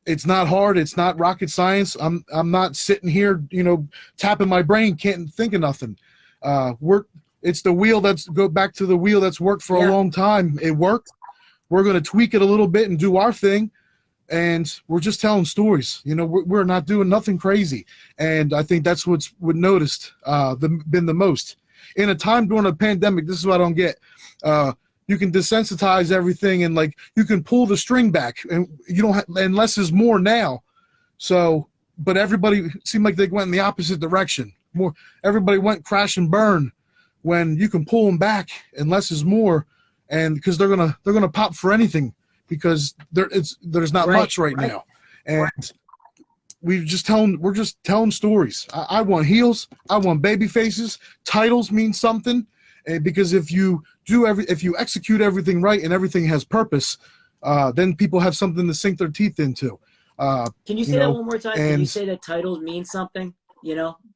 it's not hard. It's not rocket science. I'm not sitting here, tapping my brain, can't think of nothing. It's the wheel go back to the wheel that's worked for a long time. It worked. We're going to tweak it a little bit and do our thing. And we're just telling stories. We're not doing nothing crazy. And I think that's what's noticed, been the most. In a time during a pandemic, this is what I don't get. You can desensitize everything, and you can pull the string back, and you don't and less is more now. So, but everybody seemed like they went in the opposite direction. Everybody went crash and burn when you can pull them back, and less is more, and because they're gonna pop for anything because there's not much right now, and we're just telling stories. I want heels, I want baby faces. Titles mean something, and because if you execute everything right and everything has purpose, then people have something to sink their teeth into. Can you say that one more time? Can you say that titles mean something?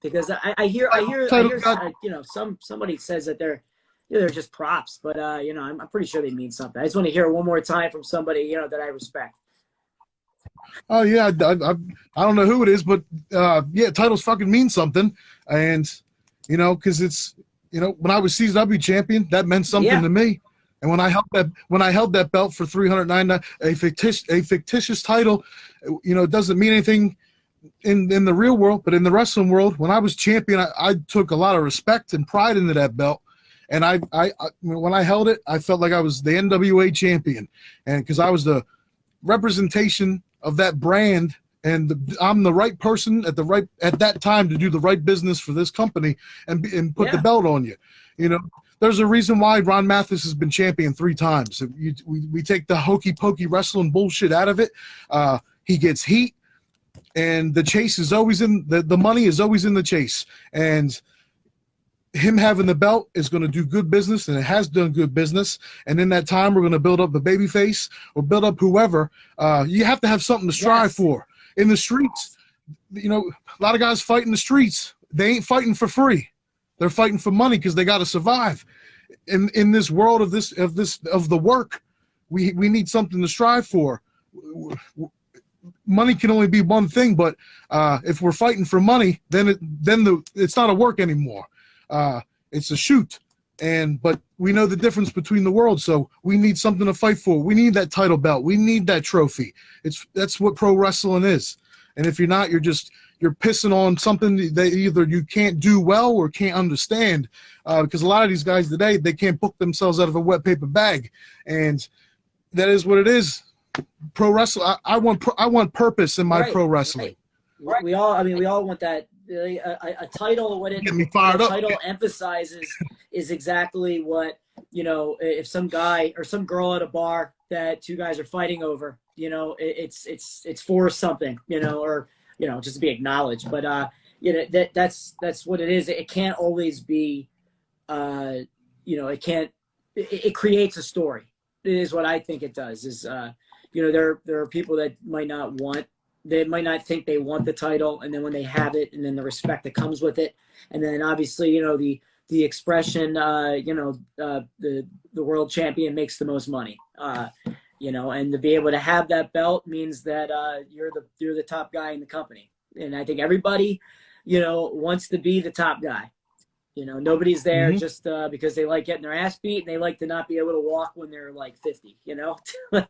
Because I hear somebody says that they're just props, but I'm pretty sure they mean something. I just want to hear it one more time from somebody that I respect. Oh yeah, I don't know who it is, but titles fucking mean something, and because it's. When I was CZW champion, that meant something to me. And when I held that belt for 309, a fictitious title, it doesn't mean anything in the real world, but in the wrestling world, when I was champion, I took a lot of respect and pride into that belt. And I when I held it, I felt like I was the NWA champion, and because I was the representation of that brand. And I'm the right person at that time to do the right business for this company and put the belt on you. There's a reason why Ron Mathis has been champion 3 times. We take the hokey pokey wrestling bullshit out of it. He gets heat, and the chase is always in the money is always in the chase. And him having the belt is going to do good business, and it has done good business. And in that time, we're going to build up a baby face or build up whoever. You have to have something to strive for. In the streets, a lot of guys fight in the streets. They ain't fighting for free. They're fighting for money because they got to survive. In this world of the work, we need something to strive for. Money can only be one thing, but if we're fighting for money, then it's not a work anymore. It's a shoot. But we know the difference between the worlds, so we need something to fight for. We need that title belt. We need that trophy. That's what pro wrestling is. And if you're not, you're pissing on something that either you can't do well or can't understand. Because a lot of these guys today, they can't book themselves out of a wet paper bag, and that is what it is. Pro wrestling. I want purpose in my pro wrestling. Right. We all want that. A title, what it title emphasizes is exactly what, if some guy or some girl at a bar that 2 guys are fighting over, it's for something, or, just to be acknowledged. But, that's what it is. It can't always be, it creates a story. It is what I think it does is, there are people that might not think they want the title, and then when they have it, and then the respect that comes with it, and then obviously the expression the world champion makes the most money, and to be able to have that belt means that you're the top guy in the company, and I think everybody wants to be the top guy. Nobody's there just because they like getting their ass beat and they like to not be able to walk when they're like 50. 100%.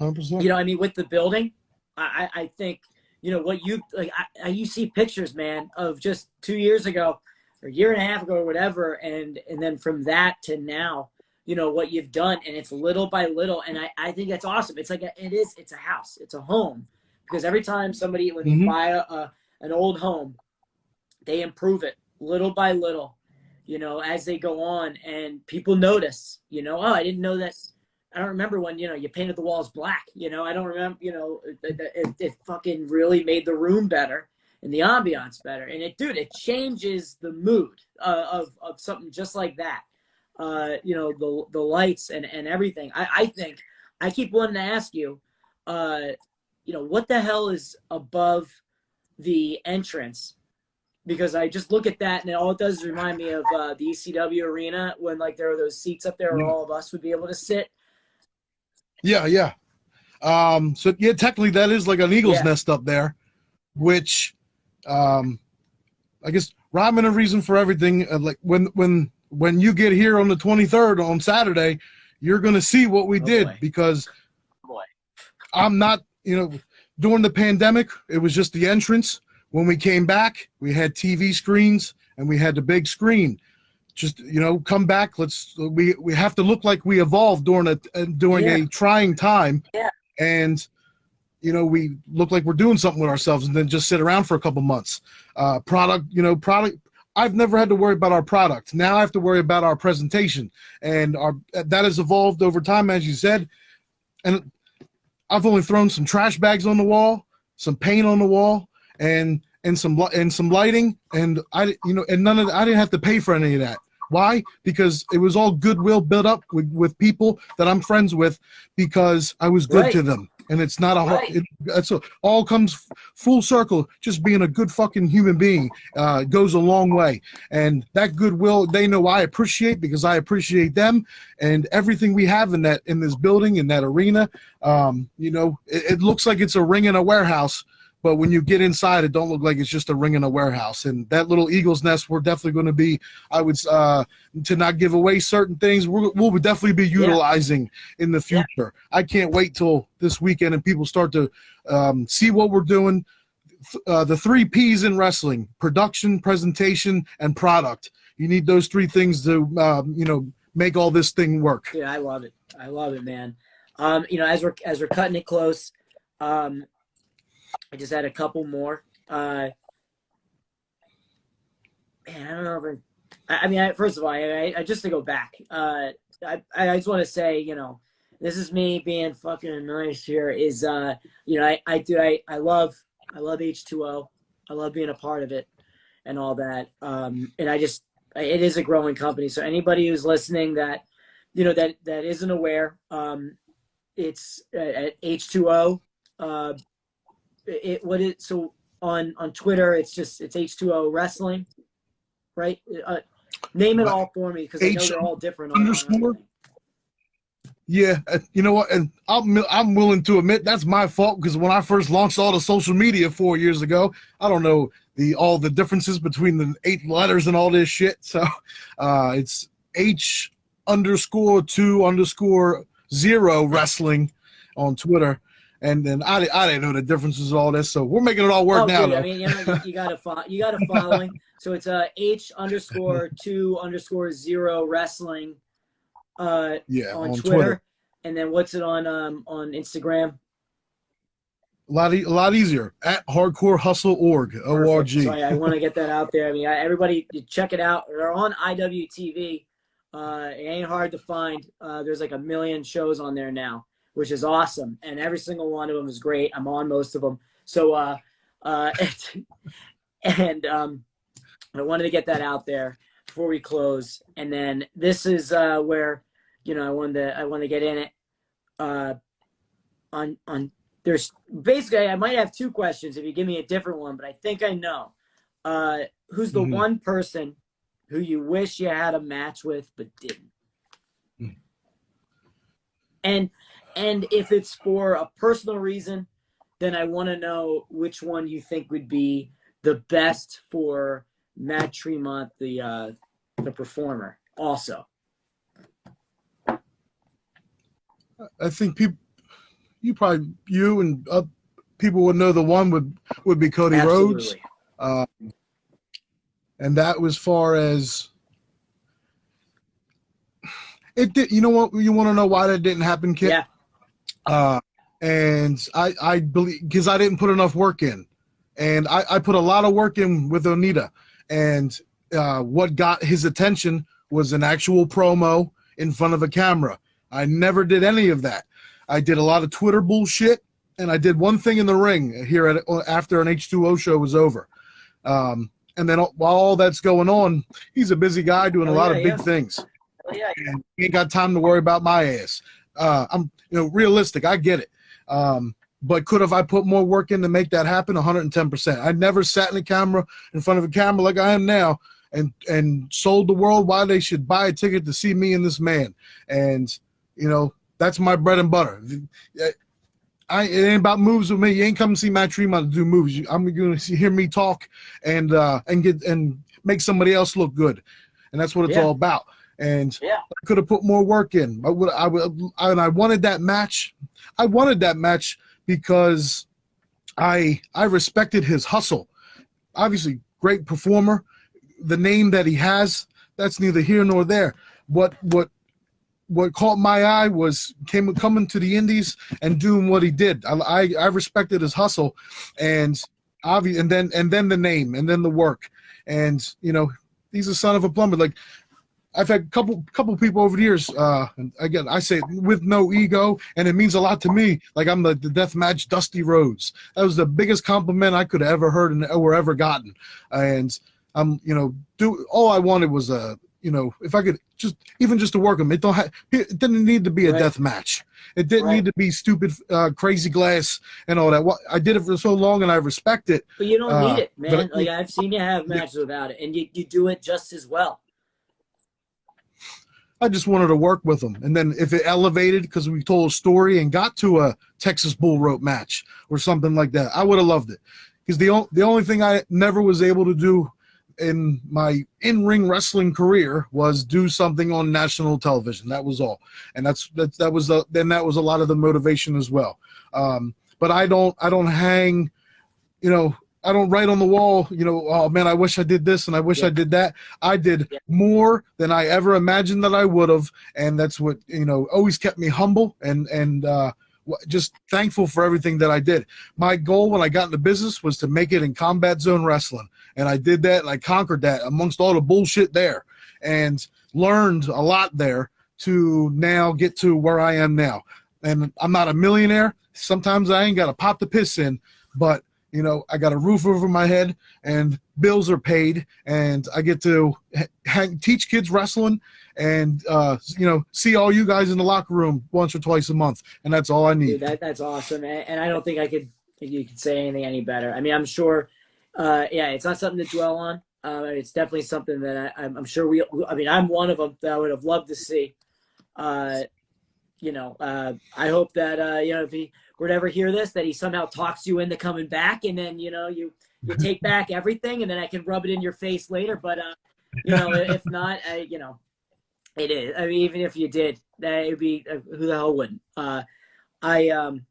100%. With the building, I think, what you like, you see pictures, man, of just 2 years ago or a year and a half ago or whatever. And then from that to now, what you've done, and it's little by little. And I think that's awesome. It's like, it's a house, it's a home, because every time when you buy an old home, they improve it little by little, as they go on, and people notice, oh, I didn't know that. I don't remember when, you painted the walls black, I don't remember, it fucking really made the room better and the ambiance better. And it changes the mood of something just like that. The lights and everything. I think I keep wanting to ask you, what the hell is above the entrance? Because I just look at that and all it does is remind me of the ECW arena when like there are those seats up there where all of us would be able to sit. Yeah. So yeah, technically that is like an eagle's nest up there, which I guess rhyme and a reason for everything. Like when you get here on the 23rd on Saturday, you're gonna see what we did boy. Because I'm not, during the pandemic, it was just the entrance. When we came back, we had TV screens and we had the big screen. Just, come back. We have to look like we evolved during a trying time. Yeah. And, we look like we're doing something with ourselves and then just sit around for a couple months. Product. I've never had to worry about our product. Now I have to worry about our presentation, and that has evolved over time, as you said. And I've only thrown some trash bags on the wall, some paint on the wall, and some lighting, and I didn't have to pay for any of that. Why? Because it was all goodwill built up with people that I'm friends with because I was good to them. And it's not all comes full circle. Just being a good fucking human being goes a long way. And that goodwill, they know I appreciate because I appreciate them. And everything we have in this building, in that arena, it looks like it's a ring in a warehouse. But when you get inside, it don't look like it's just a ring in a warehouse. And that little eagle's nest, we're definitely going to be, I would, to not give away certain things, we'll definitely be utilizing in the future. Yeah. I can't wait till this weekend and people start to see what we're doing. The 3 Ps in wrestling: production, presentation, and product. You need those 3 things to, make all this thing work. Yeah, I love it. I love it, man. As we're cutting it close, I just had a couple more. Man, I don't know if first of all, I just to go back. I just want to say, this is me being fucking nice here. Is I love H2O. I love being a part of it and all that. And it is a growing company. So anybody who's listening that that isn't aware, it's at H2O. So on Twitter it's H2O Wrestling, right? Name it all for me because I know they're all different. Underscore. Yeah, you know what? And I'm willing to admit that's my fault because when I first launched all the social media 4 years ago, I don't know all the differences between the 8 letters and all this shit. So it's H_2_0 Wrestling on Twitter. And then I didn't know the differences of all this, so we're making it all work now. I mean, you got a following. So it's H_2_0 Wrestling. On Twitter. And then what's it on Instagram? A lot easier at Hardcore Hustle org. O-R-G. So I want to get that out there. I mean, everybody check it out. They're on IWTV. It ain't hard to find. There's like 1 million shows on there now, which is awesome. And every single one of them is great. I'm on most of them. So, I wanted to get that out there before we close. And then this is where, I wanted to get in it. There's basically, I might have 2 questions if you give me a different one, but I think I know. Who's the one person who you wish you had a match with but didn't? And if it's for a personal reason, then I want to know which one you think would be the best for Matt Tremont, the performer, also. I think you and people would know the one would be Cody Rhodes. And that was far as it did. You know what? You want to know why that didn't happen, Kit? Yeah. And I believe because I didn't put enough work in, and I put a lot of work in with Onita, And what got his attention was an actual promo in front of a camera. I never did any of that. I did a lot of Twitter bullshit, and I did one thing in the ring here after an H2O show was over. And then while all that's going on, he's a busy guy doing a lot of big things. And he ain't got time to worry about my ass. I'm realistic. I get it. But could have I put more work in to make that happen? 110%. I never sat in front of a camera like I am now and sold the world why they should buy a ticket to see me and this man. And, that's my bread and butter. It ain't about moves with me. You ain't come to see Matt Tremont to do moves. I'm going to hear me talk and make somebody else look good. And that's what it's all about. And I could have put more work in. I wanted that match. I wanted that match because I respected his hustle. Obviously, great performer. The name that he has, that's neither here nor there. What caught my eye was coming to the Indies and doing what he did. I respected his hustle, and then the name, and then the work, and he's a son of a plumber. Like, I've had a couple people over the years. And again, I say it with no ego, and it means a lot to me. Like, I'm the deathmatch Dusty Rhodes. That was the biggest compliment I could have ever heard or ever gotten. And all I wanted was if I could just to work him. It didn't need to be a death match. It didn't need to be stupid, crazy glass and all that. I did it for so long, and I respect it. But you don't need it, man. Like, I've seen you have matches without it, and you do it just as well. I just wanted to work with him. And then if it elevated because we told a story and got to a Texas bull rope match or something like that, I would have loved it. Because the only thing I never was able to do in my in-ring wrestling career was do something on national television. That was all. And that was a lot of the motivation as well. But I don't hang, I don't write on the wall, oh man, I wish I did this and I wish I did that. I did more than I ever imagined that I would have, and that's what always kept me humble and just thankful for everything that I did. My goal when I got into business was to make it in combat zone wrestling, and I did that, and I conquered that amongst all the bullshit there, and learned a lot there to now get to where I am now. And I'm not a millionaire. Sometimes I ain't got to pop the piss in, but I got a roof over my head and bills are paid, and I get to teach kids wrestling and, see all you guys in the locker room once or twice a month. And that's all I need. Dude, that's awesome. And I don't think you could say anything any better. I mean, I'm sure, it's not something to dwell on. It's definitely something that I'm sure I'm one of them that I would have loved to see. I hope that, if he were to ever hear this, that he somehow talks you into coming back, and then, you take back everything, and then I can rub it in your face later. But, if not, it is. I mean, even if you did, that would be, who the hell wouldn't?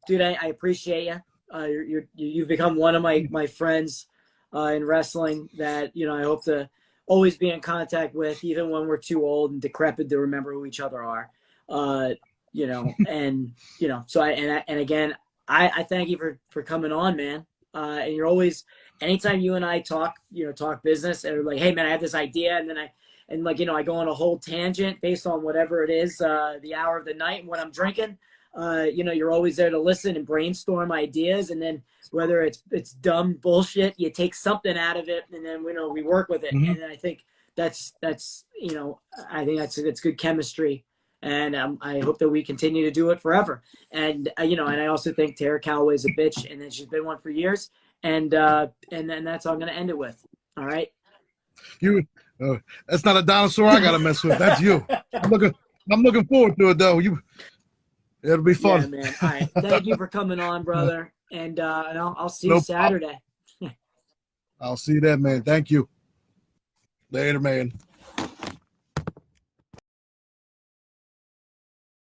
Dude, I appreciate you. You've become one of my friends in wrestling that, I hope to always be in contact with, even when we're too old and decrepit to remember who each other are. So again, I thank you for coming on, man. And you're always, anytime you and I talk business, and like, hey man, I have this idea. And then I go on a whole tangent based on whatever it is, the hour of the night and what I'm drinking. You're always there to listen and brainstorm ideas. And then whether it's dumb bullshit, you take something out of it, and then, we work with it. Mm-hmm. And I think that's good chemistry. And I hope that we continue to do it forever. And and I also think Tara Calloway's a bitch, and then she's been one for years. And then that's all I'm going to end it with. All right. That's not a dinosaur I got to mess with. That's you. I'm looking forward to it though. It'll be fun. Yeah, man. All right. Thank you for coming on, brother. And I'll see you Saturday. I'll see you then, man. Thank you. Later, man.